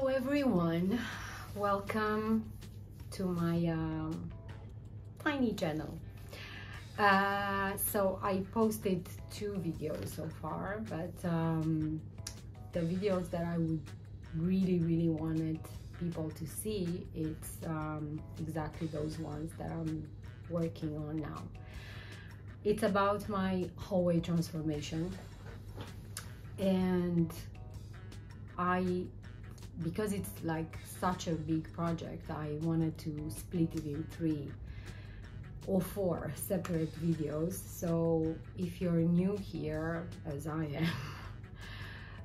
Hello everyone, welcome to my tiny channel. So I posted 2 videos so far, but the videos that I would really wanted people to see, it's exactly those ones that I'm working on now. It's about my hallway transformation, and because it's like such a big project, I wanted to split it in 3 or 4 separate videos. So if you're new here, as I am,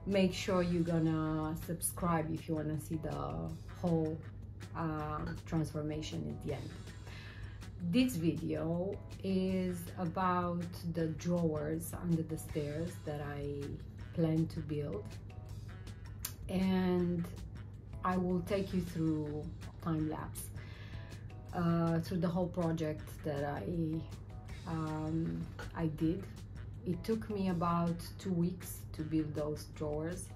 make sure you're gonna subscribe if you want to see the whole transformation at the end. This video is about the drawers under the stairs that I plan to build, and I will take you through time-lapse through the whole project that I did. It took me about 2 weeks to build those drawers.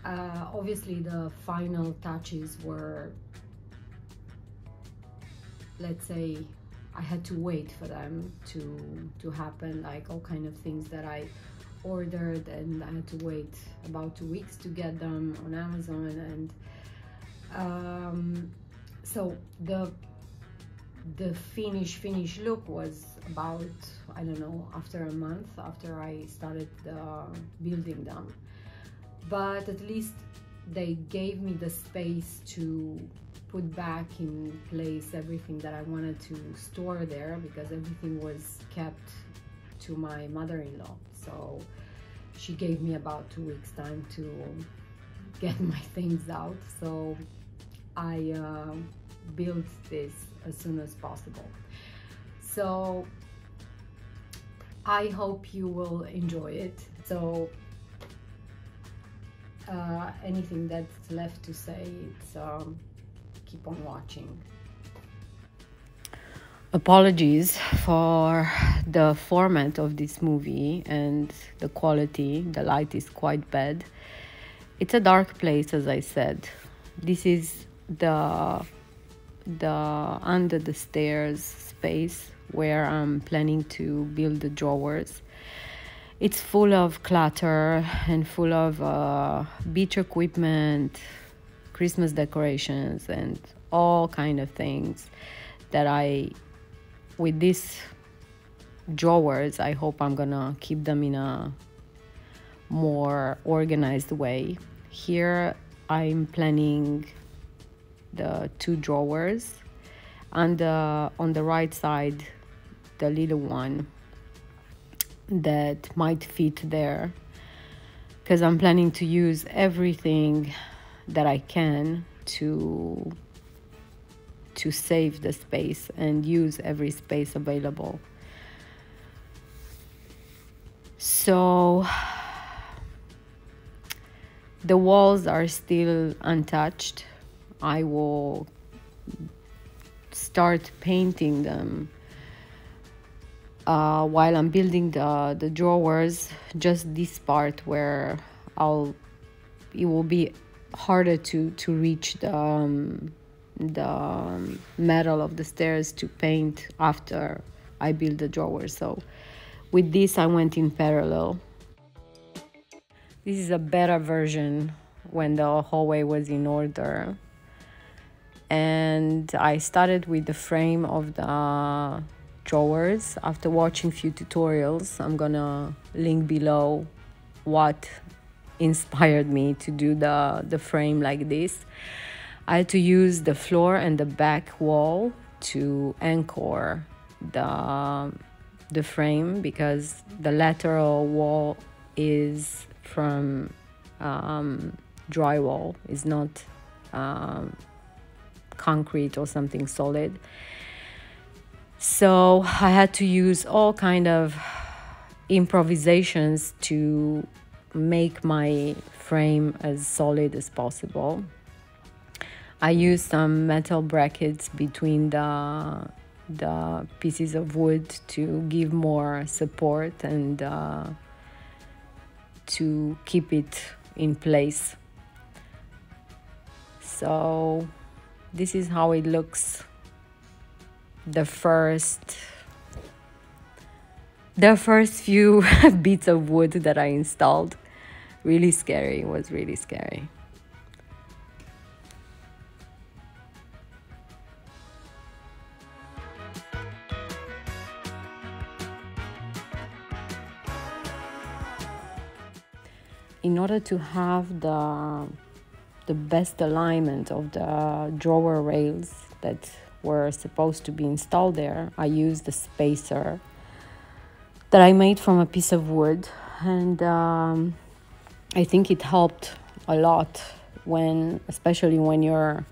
Obviously the final touches were, let's say, I had to wait for them to happen, like all kind of things that I ordered, and I had to wait about 2 weeks to get them on Amazon. And so the finish look was about, I don't know, after a month after I started building them. But at least they gave me the space to put back in place everything that I wanted to store there, because everything was kept to my mother-in-law. So she gave me about 2 weeks time to get my things out. So I built this as soon as possible. So I hope you will enjoy it. So anything that's left to say, it's keep on watching. Apologies for the format of this movie and the quality. The light is quite bad. It's a dark place, as I said. This is the under the stairs space where I'm planning to build the drawers. It's full of clutter and full of beach equipment, Christmas decorations, and all kind of things that with these drawers, I hope I'm gonna keep them in a more organized way. Here I'm planning the 2 drawers, and on the right side, the little one that might fit there, because I'm planning to use everything that I can to save the space and use every space available. So the walls are still untouched. I will start painting them while I'm building the drawers. Just this part where it will be harder to reach the metal of the stairs to paint after I build the drawers. So with this I went in parallel. This is a better version when the hallway was in order. And I started with the frame of the drawers. After watching few tutorials, I'm gonna link below what inspired me to do the frame like this. I had to use the floor and the back wall to anchor the frame, because the lateral wall is from drywall, is not concrete or something solid. So I had to use all kind of improvisations to make my frame as solid as possible. I used some metal brackets between the pieces of wood to give more support and to keep it in place. So this is how it looks. The first few bits of wood that I installed. Really scary. It was really scary. In order to have the best alignment of the drawer rails that were supposed to be installed there, I used the spacer that I made from a piece of wood, and I think it helped a lot especially when your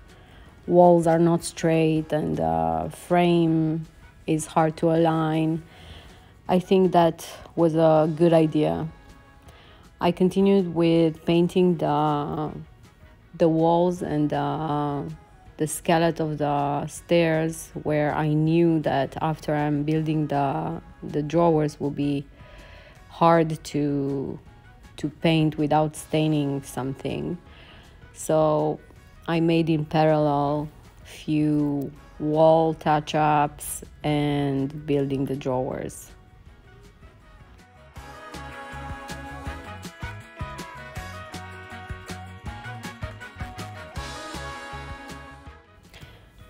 walls are not straight and the frame is hard to align. I think that was a good idea. I continued with painting the walls and the skeleton of the stairs, where I knew that after I'm building the drawers will be hard to paint without staining something. So I made in parallel few wall touch-ups and building the drawers.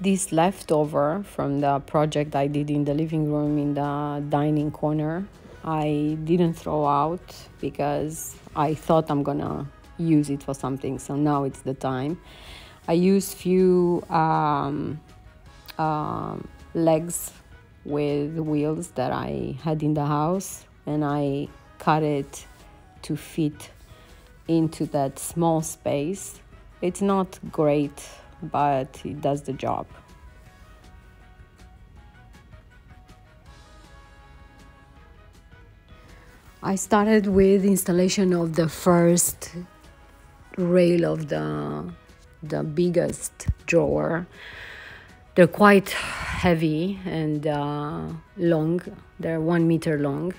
This leftover from the project I did in the living room in the dining corner, I didn't throw out because I thought I'm gonna use it for something, so now it's the time. I used few legs with wheels that I had in the house, and I cut it to fit into that small space. It's not great, but it does the job. I started with installation of the first rail of the biggest drawer. They're quite heavy and long. They're 1 meter long,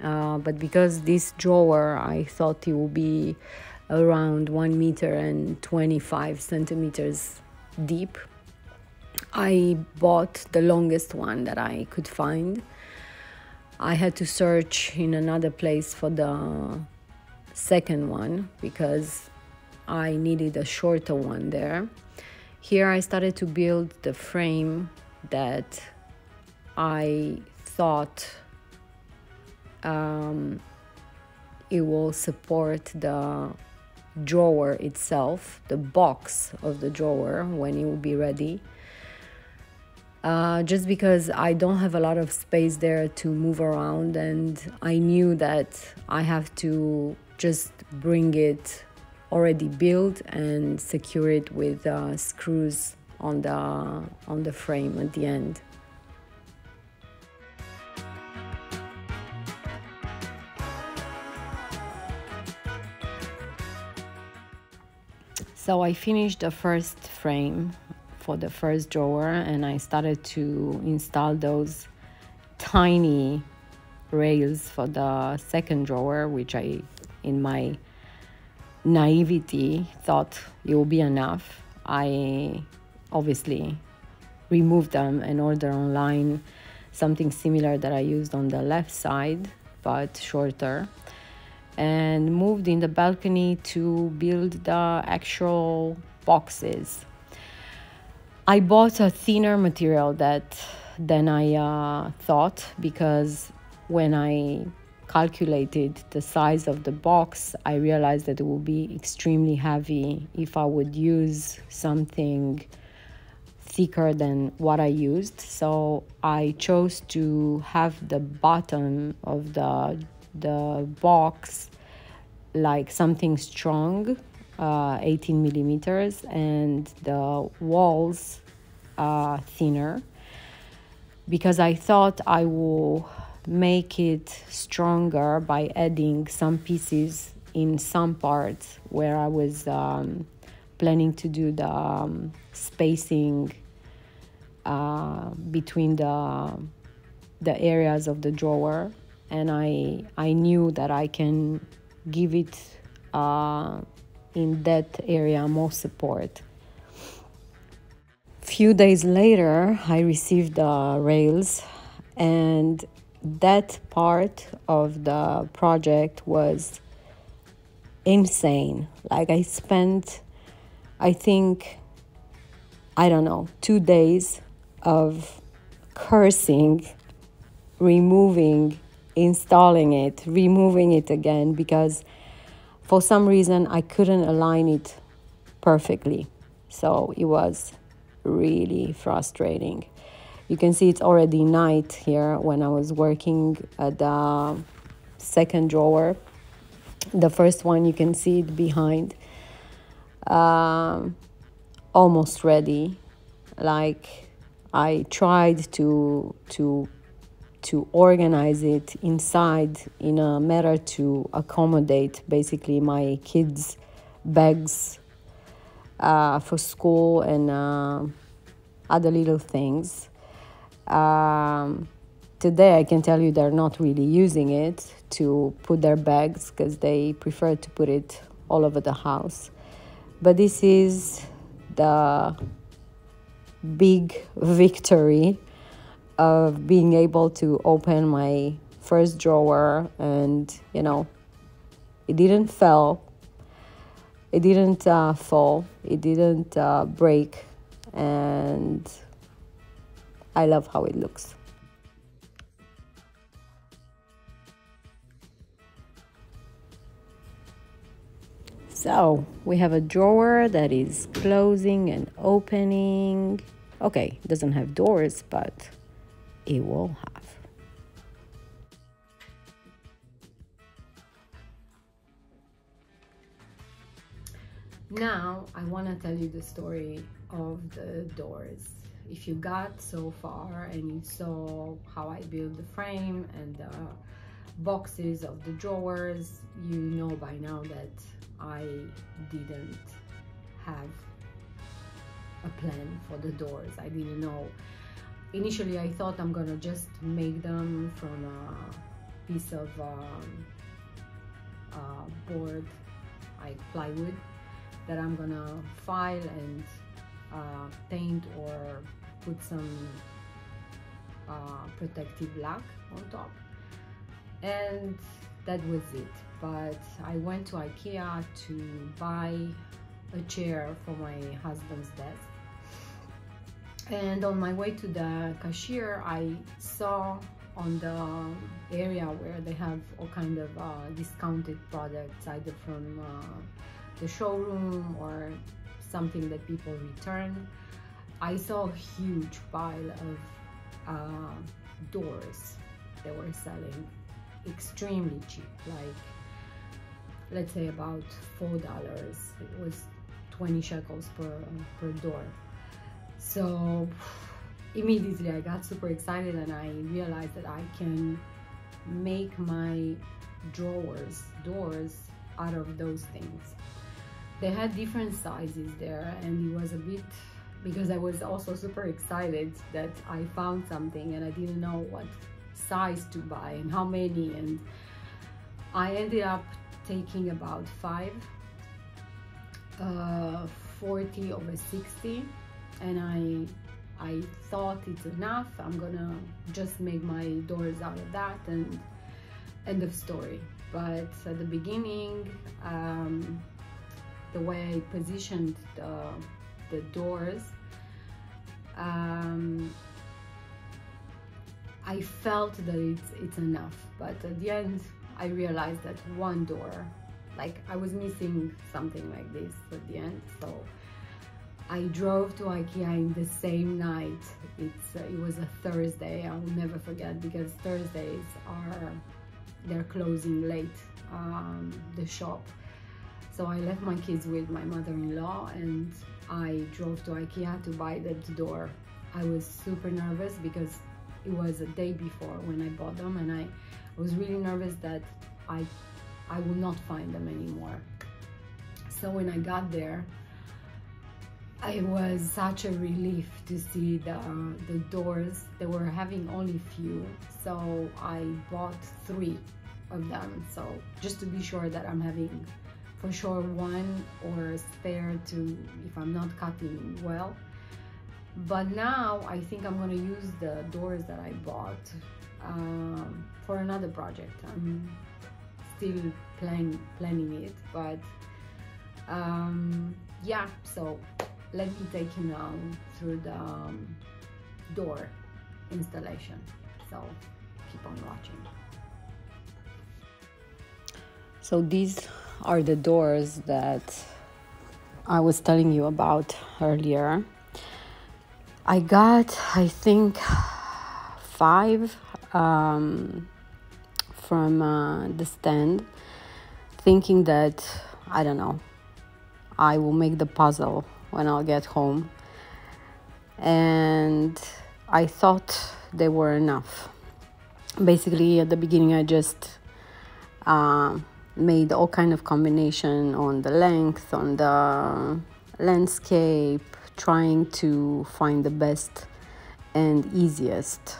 but because this drawer, I thought it would be around 1 meter and 25 centimeters deep, I bought the longest one that I could find. I had to search in another place for the second one because I needed a shorter one there. Here I started to build the frame that I thought it will support the drawer itself, the box of the drawer when it will be ready. Just because I don't have a lot of space there to move around, and I knew that I have to just bring it already built and secure it with screws on the frame at the end. So I finished the first frame for the first drawer, and I started to install those tiny rails for the second drawer, which I, in my naivety, thought it will be enough. I obviously removed them and ordered online something similar that I used on the left side, but shorter, and moved in the balcony to build the actual boxes. I bought a thinner material than I thought, because when I calculated the size of the box, I realized that it would be extremely heavy if I would use something thicker than what I used. So I chose to have the bottom of the box like something strong, 18 millimeters, and the walls thinner, because I thought I will make it stronger by adding some pieces in some parts where I was planning to do the spacing between the areas of the drawer, and I knew that I can give it in that area more support. Few days later, I received the rails, and that part of the project was insane. Like, I spent, I think, I don't know, 2 days of cursing, removing, installing it, removing it again, because for some reason I couldn't align it perfectly. So it was really frustrating. You can see it's already night here when I was working at the second drawer. The first one, you can see it behind, almost ready. Like, I tried to organize it inside in a manner to accommodate basically my kids' bags for school and other little things. Today I can tell you they're not really using it to put their bags because they prefer to put it all over the house. But this is the big victory of being able to open my first drawer, and it didn't fall, it didn't fall, it didn't break, and I love how it looks. So we have a drawer that is closing and opening. Okay, it doesn't have doors, but it will have. Now I want to tell you the story of the doors. If you got so far and you saw how I built the frame and the boxes of the drawers, you know by now that I didn't have a plan for the doors. I didn't know. Initially I thought I'm gonna just make them from a piece of board, like plywood, that I'm gonna file and paint or put some protective lac on top, and that was it. But I went to IKEA to buy a chair for my husband's desk, and on my way to the cashier I saw on the area where they have all kind of discounted products, either from the showroom or something that people return. I saw a huge pile of doors they were selling extremely cheap, like let's say about $4. It was 20 shekels per door. So immediately I got super excited and I realized that I can make my doors out of those things. They had different sizes there, and it was a bit, because I was also super excited that I found something and I didn't know what size to buy and how many, and I ended up taking about 5 40 over 60, and I thought it's enough. I'm gonna just make my doors out of that, and end of story. But at the beginning, the way I positioned the doors, I felt that it's enough. But at the end, I realized that one door, like I was missing something like this at the end. So I drove to IKEA in the same night. It was a Thursday. I will never forget, because Thursdays they're closing late, the shop. So I left my kids with my mother-in-law and I drove to IKEA to buy that door. I was super nervous because it was a day before when I bought them, and I was really nervous that I will not find them anymore. So when I got there, it was such a relief to see the doors. They were having only few, so I bought 3 of them. So just to be sure that I'm having for sure one or spare to, if I'm not cutting well. But now I think I'm gonna use the doors that I bought for another project. I'm still planning it, but yeah, so let me take you now through the door installation, so keep on watching. So these are the doors that I was telling you about earlier. I got, I think, 5 from the stand, thinking that, I don't know, I will make the puzzle when I'll get home. And I thought they were enough. Basically, at the beginning, I just made all kind of combination on the length, on the landscape, trying to find the best and easiest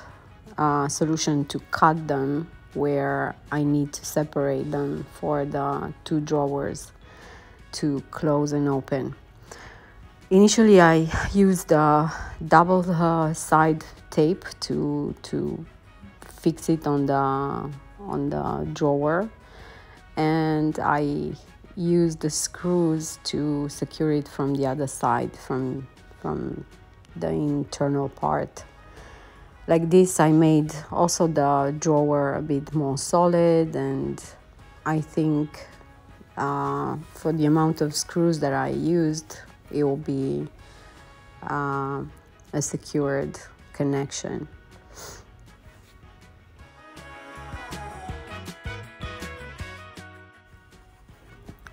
solution to cut them where I need to separate them for the 2 drawers to close and open. Initially, I used a double side tape to fix it on the drawer, and I used the screws to secure it from the other side, from the internal part. Like this, I made also the drawer a bit more solid, and I think for the amount of screws that I used, it will be a secured connection.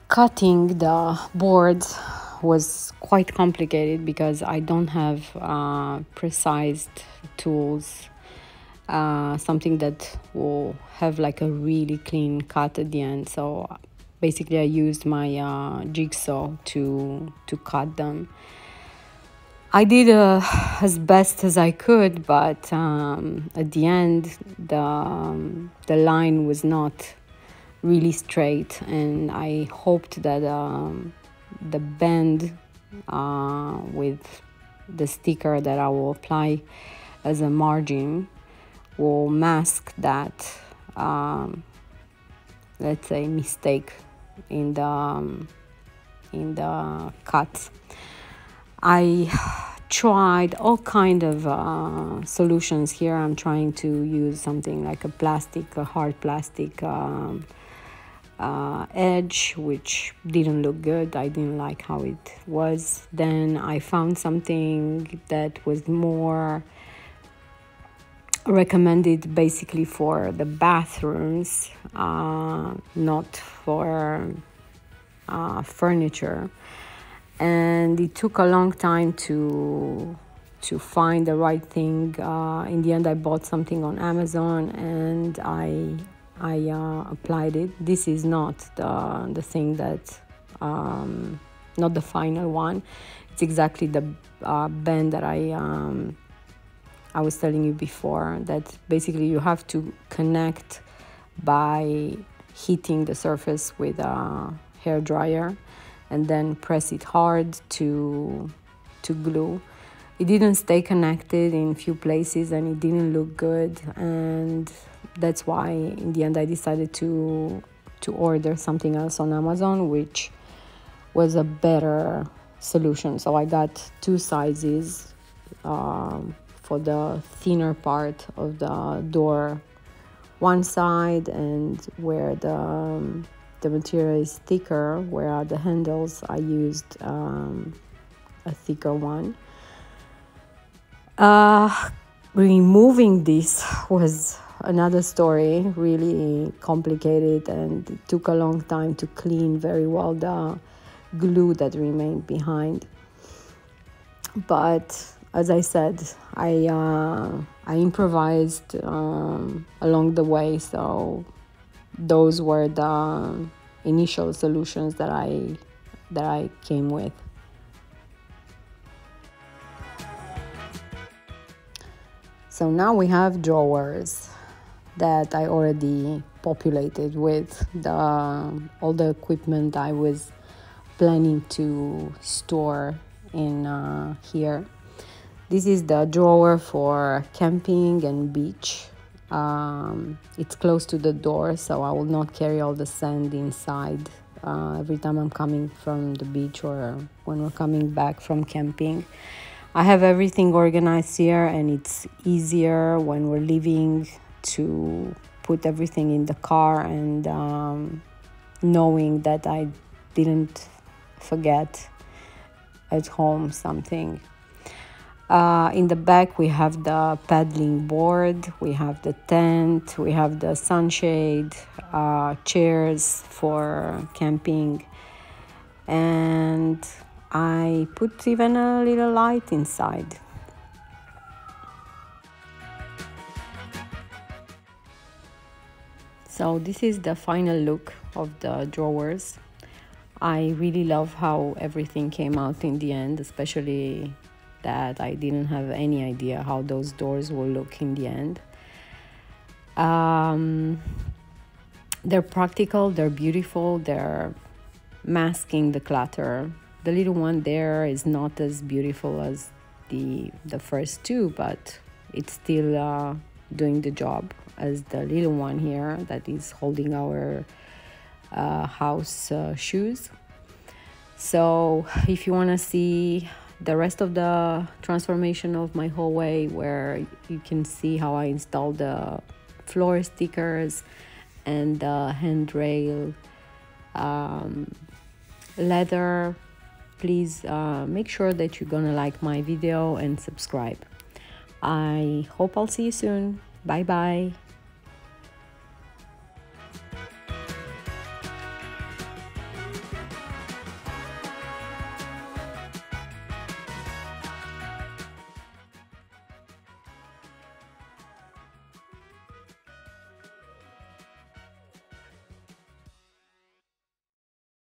Cutting the boards was quite complicated because I don't have precise tools, something that will have like a really clean cut at the end. So basically I used my jigsaw to cut them. I did as best as I could, but at the end the line was not really straight, and I hoped that the bend with the sticker that I will apply as a margin will mask that let's say mistake in the cut. I tried all kind of solutions here. I'm trying to use something like a hard plastic edge, which didn't look good. I didn't like how it was. Then I found something that was more recommended basically for the bathrooms, not for furniture. And it took a long time to find the right thing. In the end, I bought something on Amazon, and I applied it. This is not the thing that, not the final one. It's exactly the bend that I was telling you before, that basically you have to connect by heating the surface with a hair dryer and then press it hard to glue. It didn't stay connected in a few places, and it didn't look good, and that's why in the end I decided to order something else on Amazon, which was a better solution. So I got 2 sizes for the thinner part of the door, one side, and where the material is thicker, where are the handles, I used a thicker one. Removing this was another story, really complicated, and it took a long time to clean very well the glue that remained behind. But as I said, I improvised along the way, so those were the initial solutions that I came with. So now we have drawers that I already populated with all the equipment I was planning to store in here. This is the drawer for camping and beach. It's close to the door, so I will not carry all the sand inside every time I'm coming from the beach or when we're coming back from camping. I have everything organized here, and it's easier when we're leaving to put everything in the car and knowing that I didn't forget at home something. In the back we have the paddling board, we have the tent, we have the sunshade, chairs for camping, and I put even a little light inside. So this is the final look of the drawers. I really love how everything came out in the end, especially that I didn't have any idea how those doors will look in the end. They're practical, they're beautiful, they're masking the clutter. The little one there is not as beautiful as the first two, but it's still doing the job as the little one here that is holding our house shoes. So if you want to see the rest of the transformation of my hallway, where you can see how I installed the floor stickers and the handrail leather, please make sure that you're gonna like my video and subscribe. I hope I'll see you soon. Bye bye.